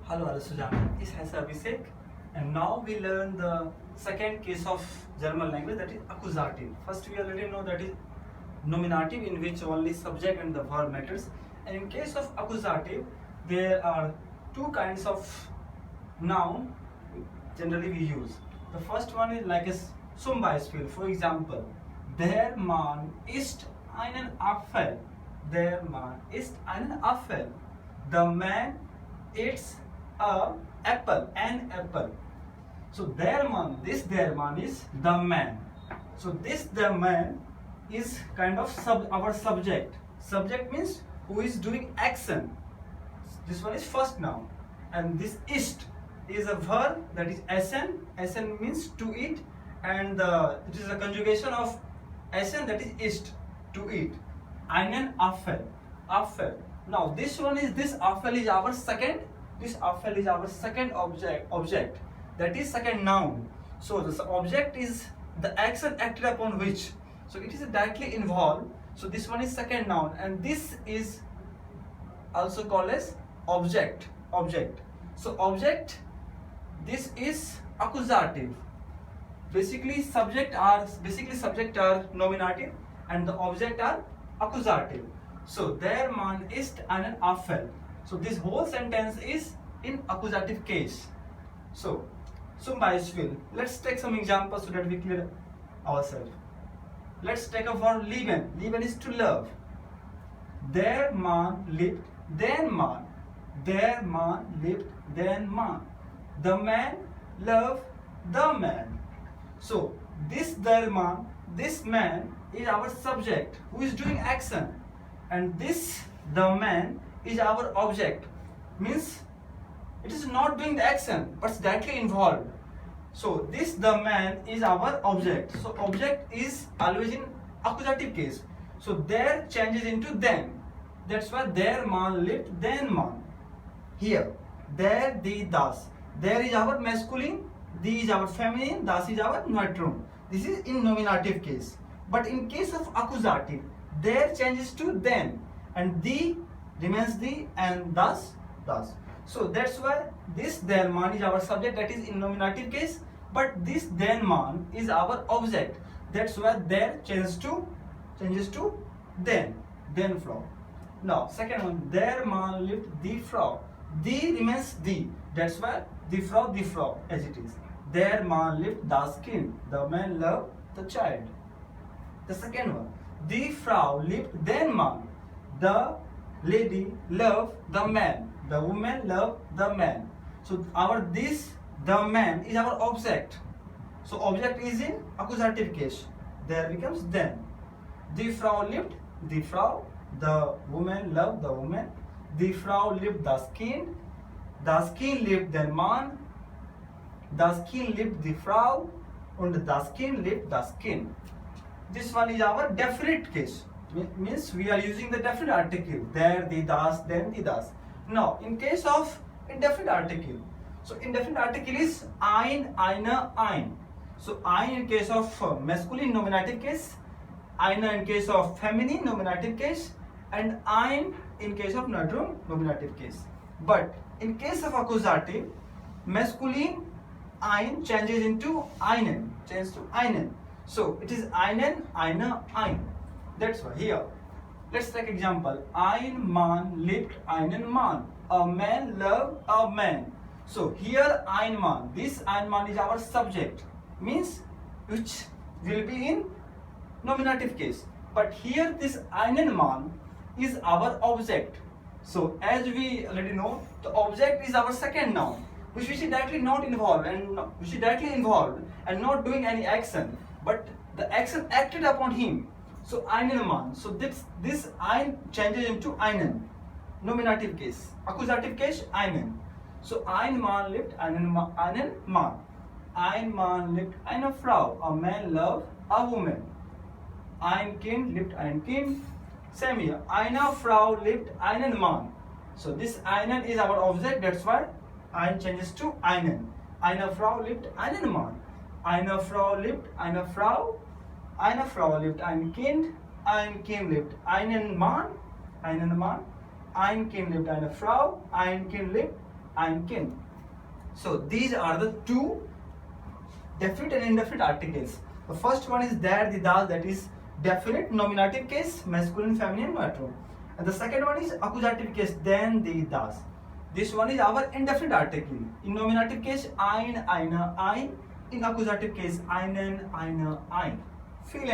Hello, Alasujana. This is Abhishek, and now we learn the second case of German language, that is accusative. First, we already know that is nominative, in which only subject and the verb matters. And in case of accusative, there are two kinds of noun generally we use. The first one is like a zum Beispiel. For example, der Mann isst einen Apfel. Der Mann isst einen Apfel. The man eats an apple. So der Mann, this der Mann is the man. So this the man is kind of our subject. Subject means who is doing action. This one is first noun, and this ist is a verb, that is essen. Essen means to eat, and it is a conjugation of essen, that is ist, to eat. Einen Apfel. Apfel. Now this one is, this Apfel is our second. This Apfel is our second object. That is second noun. So this object is the action acted upon which. So it is directly involved. So this one is second noun, and this is also called as object. So object, this is accusative. Basically subject are nominative and the object are accusative. So der Mann isst einen Apfel. So this whole sentence is in accusative case. So zum Beispiel, let's take some examples so that we clear ourselves. Let's take a verb lieben. Lieben is to love. Der Mann liebt den Mann. Der Mann liebt den Mann. The man loves the man. So this der Mann, this man is our subject who is doing action, and this the man is our object. Means it is not doing the action but directly involved. So this the man is our object. So object is always in accusative case. So there changes into then. That's why der Mann liebt den Mann. Here, der, die, das. There is our masculine, die is our feminine, das is our neutrum. This is in nominative case. But in case of accusative, there changes to then, and the remains the, and das. So that's why this der Mann is our subject, that is in nominative case, but this den Mann is our object. That's why there changes to then Frau. Now second one, der Mann liebt die Frau. Die remains the. That's why die Frau as it is. Der Mann liebt das Kind. The man loves the child. The second one, die Frau liebt den Mann. The lady loves the man. The woman loves the man. So our this, the man, is our object. So object is in accusative case. There becomes then. Die Frau liebt die Frau. The woman loves the woman. Die Frau liebt das Kind. Das Kind liebt den Mann. Das Kind liebt die Frau. Und das Kind liebt das Kind. This one is our definite case. Means we are using the definite article. Der, die, das, den, die, das. Now, in case of indefinite article. So indefinite article is ein, eine, ein. So ein in case of masculine nominative case, eine in case of feminine nominative case, and ein in case of neutrum nominative case. But in case of accusative, masculine ein changes into einen, changes to einen. So it is einen, eine, ein. That's why here. Let's take example. Ein Mann liebt einen Mann. A man loves a man. So here ein Mann. This ein Mann is our subject. Means which will be in nominative case. But here this einen Mann is our object. So as we already know, the object is our second noun, which is directly not involved and not doing any action, but the action acted upon him. So einen Mann. So this ein changes into einen. Nominative case. Accusative case einen. So ein Mann liebt einen Mann. Ein Mann liebt eine Frau. A man loves a woman. Ein Kind liebt ein Kind. Same here. Eine Frau liebt einen Mann. So this einen is our object. That's why ein changes to einen. Eine Frau liebt einen Mann. Eine Frau liebt eine Frau. Eine Frau liebt ein Kind liebt einen Mann, ein Kind liebt eine Frau, ein Kind liebt ein Kind. So these are the two definite and indefinite articles. The first one is der, the das, that is definite nominative case, masculine, feminine, neutral. And the second one is accusative case, then, the, das. This one is our indefinite article. In nominative case, ein, eine, ein. In accusative case, einen, eine, ein. Fill and